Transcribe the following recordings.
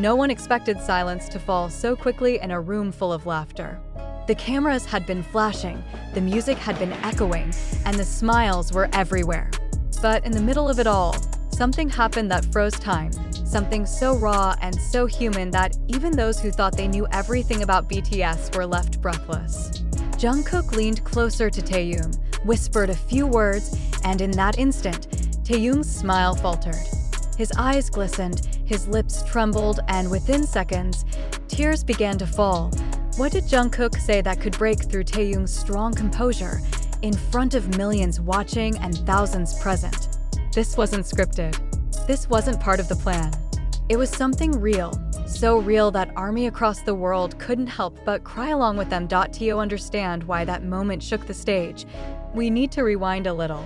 No one expected silence to fall so quickly in a room full of laughter. The cameras had been flashing, the music had been echoing, and the smiles were everywhere. But in the middle of it all, something happened that froze time, something so raw and so human that even those who thought they knew everything about BTS were left breathless. Jungkook leaned closer to Taehyung, whispered a few words, and in that instant, Taehyung's smile faltered. His eyes glistened, his lips trembled, and within seconds, tears began to fall. What did Jungkook say that could break through Taehyung's strong composure in front of millions watching and thousands present? This wasn't scripted. This wasn't part of the plan. It was something real, so real that ARMY across the world couldn't help but cry along with them. To understand why that moment shook the stage, we need to rewind a little.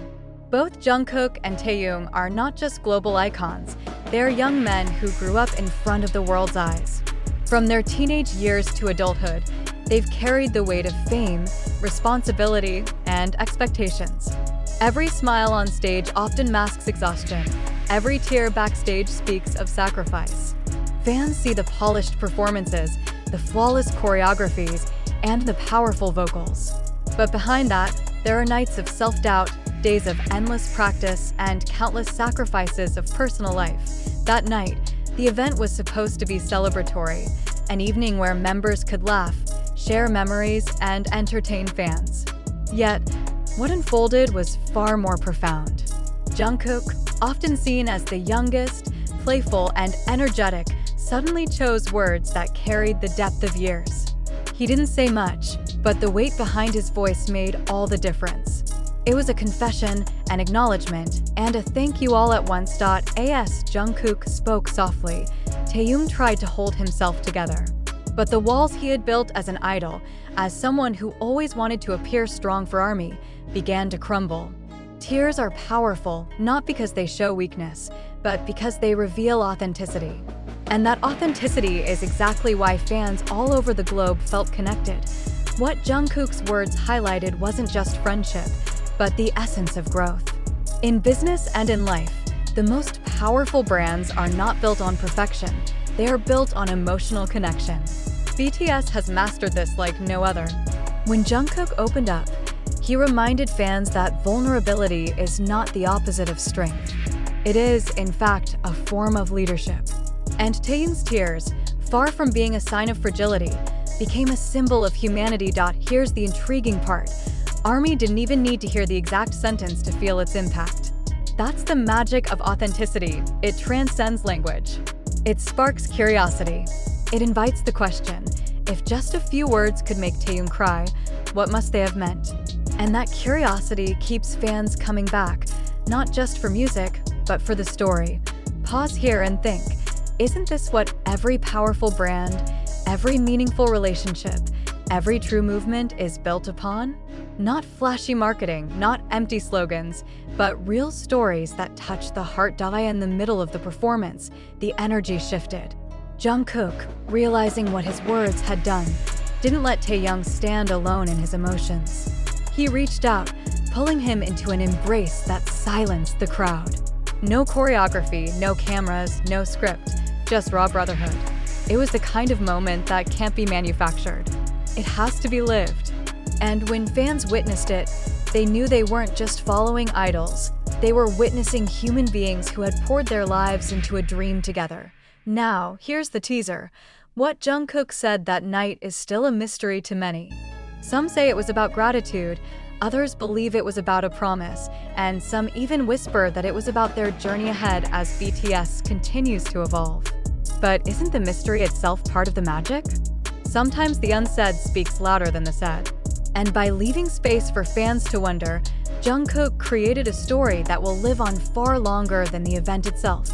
Both Jungkook and Taehyung are not just global icons, they're young men who grew up in front of the world's eyes. From their teenage years to adulthood, they've carried the weight of fame, responsibility, and expectations. Every smile on stage often masks exhaustion. Every tear backstage speaks of sacrifice. Fans see the polished performances, the flawless choreographies, and the powerful vocals. But behind that, there are nights of self-doubt, days of endless practice, and countless sacrifices of personal life. That night, the event was supposed to be celebratory, an evening where members could laugh, share memories, and entertain fans. Yet, what unfolded was far more profound. Jungkook, often seen as the youngest, playful, and energetic, suddenly chose words that carried the depth of years. He didn't say much, but the weight behind his voice made all the difference. It was a confession, an acknowledgement, and a thank you all at once. As Jungkook spoke softly, Taehyung tried to hold himself together. But the walls he had built as an idol, as someone who always wanted to appear strong for ARMY, began to crumble. Tears are powerful, not because they show weakness, but because they reveal authenticity. And that authenticity is exactly why fans all over the globe felt connected. What Jungkook's words highlighted wasn't just friendship, but the essence of growth. In business and in life, the most powerful brands are not built on perfection, they are built on emotional connection. BTS has mastered this like no other. When Jungkook opened up, he reminded fans that vulnerability is not the opposite of strength. It is, in fact, a form of leadership. And Taehyung's tears, far from being a sign of fragility, became a symbol of humanity. Here's the intriguing part. ARMY didn't even need to hear the exact sentence to feel its impact. That's the magic of authenticity. It transcends language. It sparks curiosity. It invites the question, if just a few words could make Taehyung cry, what must they have meant? And that curiosity keeps fans coming back, not just for music, but for the story. Pause here and think, isn't this what every powerful brand, every meaningful relationship, every true movement is built upon? Not flashy marketing, not empty slogans, but real stories that touch the heart. In the middle of the performance, the energy shifted. Jungkook, realizing what his words had done, didn't let Taehyung stand alone in his emotions. He reached out, pulling him into an embrace that silenced the crowd. No choreography, no cameras, no script, just raw brotherhood. It was the kind of moment that can't be manufactured. It has to be lived. And when fans witnessed it, they knew they weren't just following idols. They were witnessing human beings who had poured their lives into a dream together. Now, here's the teaser. What Jungkook said that night is still a mystery to many. Some say it was about gratitude, others believe it was about a promise, and some even whisper that it was about their journey ahead as BTS continues to evolve. But isn't the mystery itself part of the magic? Sometimes the unsaid speaks louder than the said. And by leaving space for fans to wonder, Jungkook created a story that will live on far longer than the event itself.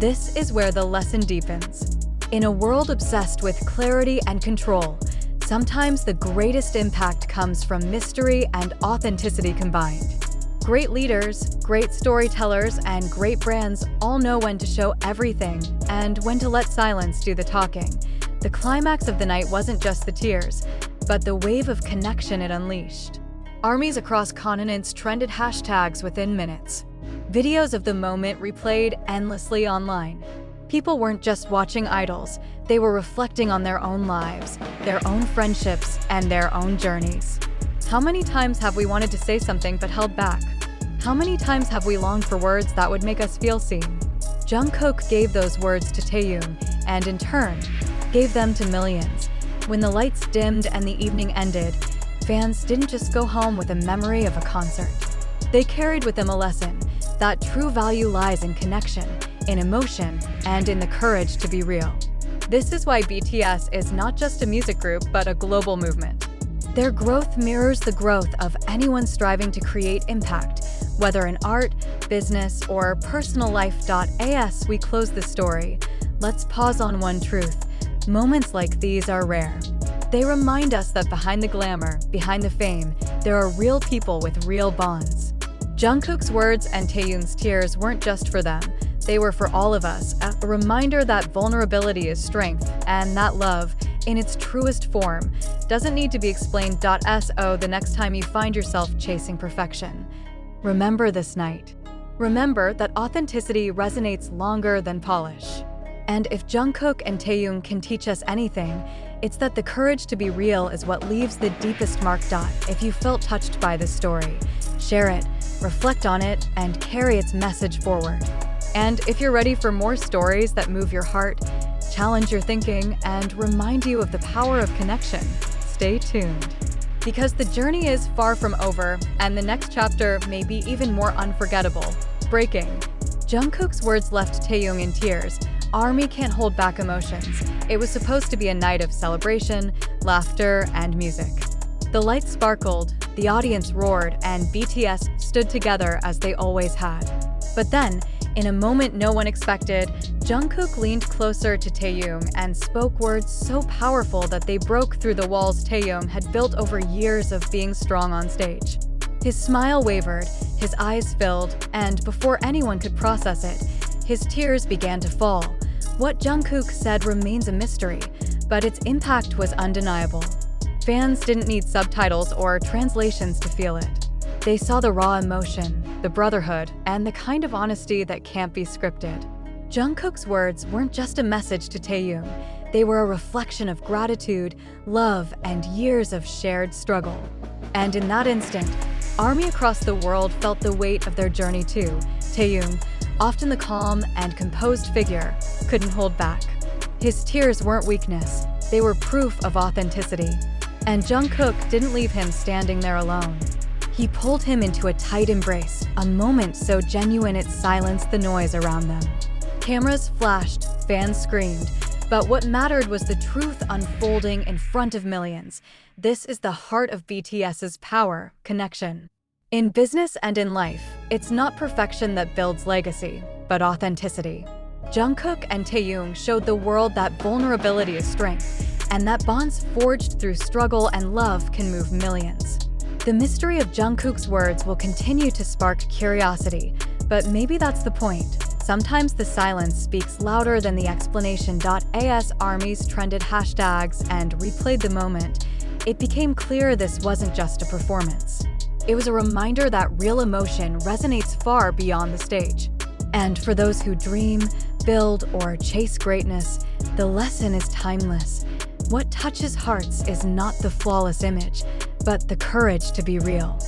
This is where the lesson deepens. In a world obsessed with clarity and control, sometimes the greatest impact comes from mystery and authenticity combined. Great leaders, great storytellers, and great brands all know when to show everything and when to let silence do the talking. The climax of the night wasn't just the tears, but the wave of connection it unleashed. Armies across continents trended hashtags within minutes. Videos of the moment replayed endlessly online. People weren't just watching idols, they were reflecting on their own lives, their own friendships, and their own journeys. How many times have we wanted to say something but held back? How many times have we longed for words that would make us feel seen? Jungkook gave those words to Taehyung, and in turn, gave them to millions. When the lights dimmed and the evening ended, fans didn't just go home with a memory of a concert. They carried with them a lesson that true value lies in connection, in emotion, and in the courage to be real. This is why BTS is not just a music group, but a global movement. Their growth mirrors the growth of anyone striving to create impact, whether in art, business, or personal life. As we close the story, let's pause on one truth. Moments like these are rare. They remind us that behind the glamour, behind the fame, there are real people with real bonds. Jungkook's words and Taehyung's tears weren't just for them. They were for all of us, a reminder that vulnerability is strength, and that love, in its truest form, doesn't need to be explained. So the next time you find yourself chasing perfection, remember this night. Remember that authenticity resonates longer than polish. And if Jungkook and Taehyung can teach us anything, it's that the courage to be real is what leaves the deepest mark. If you felt touched by this story, share it, reflect on it, and carry its message forward. And if you're ready for more stories that move your heart, challenge your thinking, and remind you of the power of connection, stay tuned. Because the journey is far from over, and the next chapter may be even more unforgettable. Breaking. Jungkook's words left Taehyung in tears. ARMY can't hold back emotions. It was supposed to be a night of celebration, laughter, and music. The lights sparkled, the audience roared, and BTS stood together as they always had. But then, in a moment no one expected, Jungkook leaned closer to Taehyung and spoke words so powerful that they broke through the walls Taehyung had built over years of being strong on stage. His smile wavered, his eyes filled, and before anyone could process it, his tears began to fall. What Jungkook said remains a mystery, but its impact was undeniable. Fans didn't need subtitles or translations to feel it. They saw the raw emotion, the brotherhood, and the kind of honesty that can't be scripted. Jungkook's words weren't just a message to Taehyung. They were a reflection of gratitude, love, and years of shared struggle. And in that instant, ARMY across the world felt the weight of their journey too. Taehyung, often the calm and composed figure, couldn't hold back. His tears weren't weakness, they were proof of authenticity. And Jungkook didn't leave him standing there alone. He pulled him into a tight embrace, a moment so genuine it silenced the noise around them. Cameras flashed, fans screamed, but what mattered was the truth unfolding in front of millions. This is the heart of BTS's power, connection. In business and in life, it's not perfection that builds legacy, but authenticity. Jungkook and Taehyung showed the world that vulnerability is strength, and that bonds forged through struggle and love can move millions. The mystery of Jungkook's words will continue to spark curiosity, but maybe that's the point. Sometimes the silence speaks louder than the explanation. As ARMYs trended hashtags and replayed the moment, it became clear this wasn't just a performance. It was a reminder that real emotion resonates far beyond the stage. And for those who dream, build, or chase greatness, the lesson is timeless. What touches hearts is not the flawless image, but the courage to be real.